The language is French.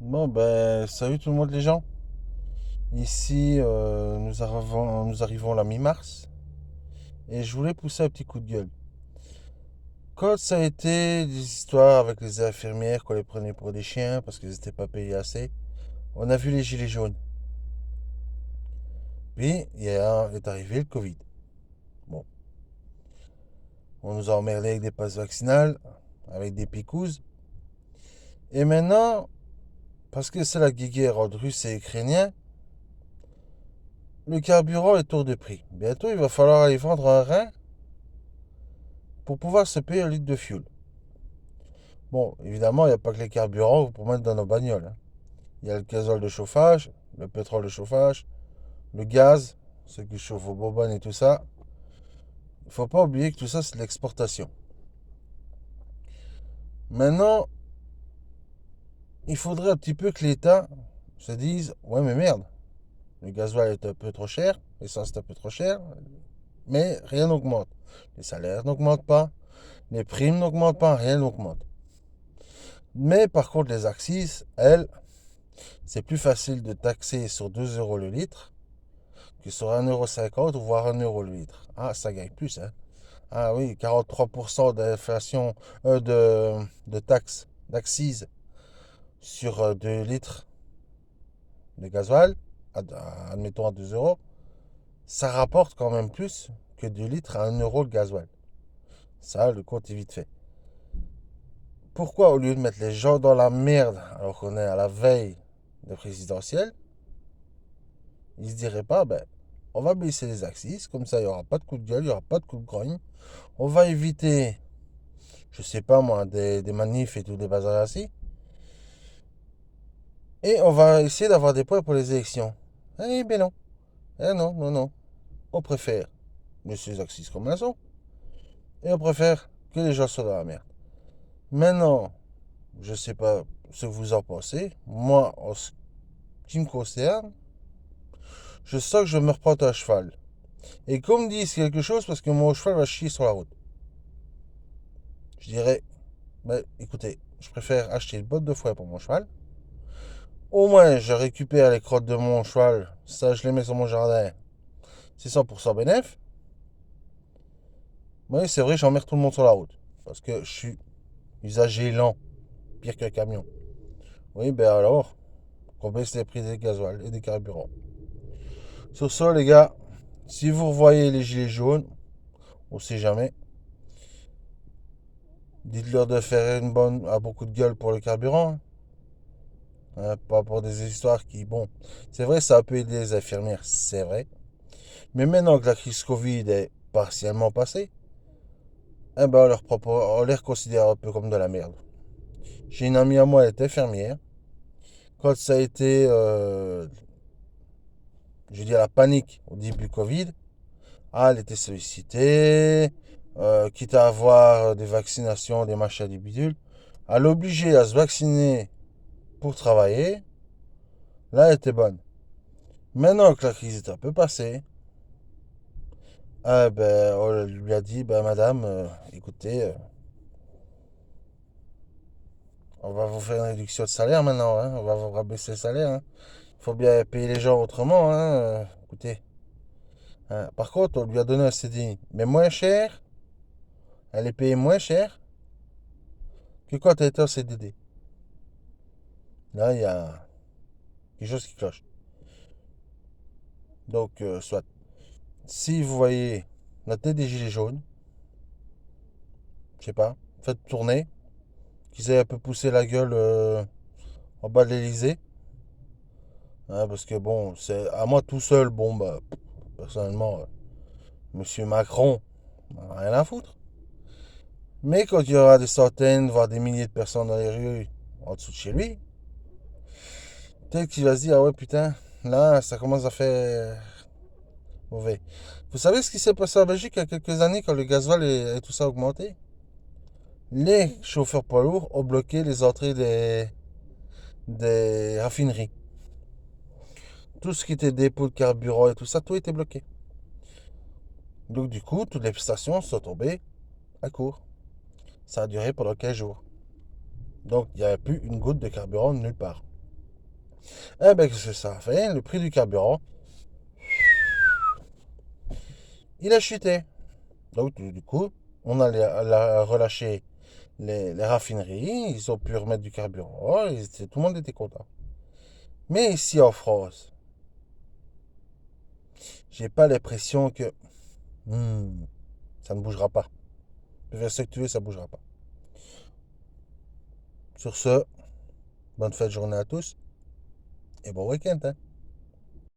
Bon, ben, salut tout le monde les gens. Ici, nous arrivons à la mi-mars et je voulais pousser un petit coup de gueule. Quand ça a été des histoires avec les infirmières qu'on les prenait pour des chiens parce qu'ils n'étaient pas payés assez, on a vu les gilets jaunes. Puis, est arrivé le Covid. Bon, on nous a emmerdés avec des passes vaccinales, avec des picouzes. Et maintenant, parce que c'est la guerre entre Russes et Ukrainiens, le carburant est hors de prix. Bientôt, il va falloir aller vendre un rein pour pouvoir se payer un litre de fuel. Bon, évidemment, il n'y a pas que les carburants pour mettre dans nos bagnoles, hein. Il y a le gazole de chauffage, le pétrole de chauffage, le gaz, ce qui chauffe aux bonbonnes et tout ça. Il ne faut pas oublier que tout ça, c'est de l'exportation. Maintenant, il faudrait un petit peu que l'État se dise, ouais mais merde, le gasoil est un peu trop cher, l'essence est un peu trop cher, mais rien n'augmente. Les salaires n'augmentent pas, les primes n'augmentent pas, rien n'augmente. Mais par contre, les axes, elles, c'est plus facile de taxer sur 2 euros le litre que sur 1,50 € ou voire 1 € le litre. Ah, ça gagne plus, hein. Ah oui, 43% d'inflation, de taxes, d'accise sur 2 litres de gasoil, admettons à 2 euros, ça rapporte quand même plus que 2 litres à 1 € le gasoil. Ça, le compte est vite fait. Pourquoi, au lieu de mettre les gens dans la merde alors qu'on est à la veille de présidentielle, ils se diraient pas, ben, on va baisser les axes, comme ça il n'y aura pas de coup de gueule, il n'y aura pas de coup de grogne. On va éviter, je sais pas moi, des manifs et tout, des bazars ainsi. Et on va essayer d'avoir des points pour les élections. Eh bien non. Eh non, non, non. On préfère laisser les axes comme elles sont. Et on préfère que les gens soient dans la merde. Maintenant, je sais pas ce que vous en pensez. Moi, en ce qui me concerne, je sens que je vais me reprendre un cheval. Et qu'on me dise quelque chose parce que mon cheval va chier sur la route. Je dirais, ben, écoutez, je préfère acheter une botte de foin pour mon cheval. Au moins, je récupère les crottes de mon cheval. Ça, je les mets sur mon jardin. C'est 100% bénéf. Oui, c'est vrai, j'emmerde tout le monde sur la route. Parce que je suis usager lent. Pire qu'un camion. Oui, ben alors, qu'on baisse les prix des gasoil et des carburants. Sur ça, les gars, si vous revoyez les gilets jaunes, on sait jamais, dites-leur de faire une bonne, à beaucoup de gueule pour le carburant, hein, pas pour des histoires qui, bon, c'est vrai, ça a pu aider les infirmières, c'est vrai. Mais maintenant que la crise Covid est partiellement passée, eh ben on les considère un peu comme de la merde. J'ai une amie à moi, elle est infirmière. Quand ça a été, je veux dire, la panique au début Covid, ah, elle était sollicitée, quitte à avoir des vaccinations, des machins, des bidules. À l'obliger à se vacciner pour travailler, là, elle était bonne. Maintenant que la crise est un peu passée, ah, ben, on lui a dit, ben, madame, écoutez, on va vous faire une réduction de salaire maintenant, hein, on va vous rabaisser le salaire, hein. Faut bien payer les gens autrement, hein, écoutez. Hein. Par contre, on lui a donné un CDI, mais moins cher, elle est payée moins cher que quand elle était en CDD. Là, il y a quelque chose qui cloche. Donc, soit. Si vous voyez la tête des gilets jaunes, je sais pas, faites tourner, qu'ils aient un peu poussé la gueule en bas de l'Elysée. Hein, parce que bon, c'est à moi tout seul, bon, bah, personnellement, Monsieur Macron, rien à foutre. Mais quand il y aura des centaines, voire des milliers de personnes dans les rues en dessous de chez lui, peut-être qu'il va se dire, ah ouais, putain, là, ça commence à faire mauvais. Vous savez ce qui s'est passé en Belgique il y a quelques années quand le gasoil et tout ça a augmenté? Les chauffeurs poids lourds ont bloqué les entrées des raffineries. Tout ce qui était dépôt de carburant et tout ça, tout était bloqué. Donc du coup, toutes les stations sont tombées à court. Ça a duré pendant 15 jours. Donc il n'y avait plus une goutte de carburant nulle part. Eh ben, qu'est-ce que ça a fait? Le prix du carburant, il a chuté. Donc, du coup, on a relâché les raffineries, ils ont pu remettre du carburant, tout le monde était content. Mais ici en France, j'ai pas l'impression que hmm, ça ne bougera pas. Je vais ce que tu veux, ça bougera pas. Sur ce, bonne fin de journée à tous et bon week-end, hein.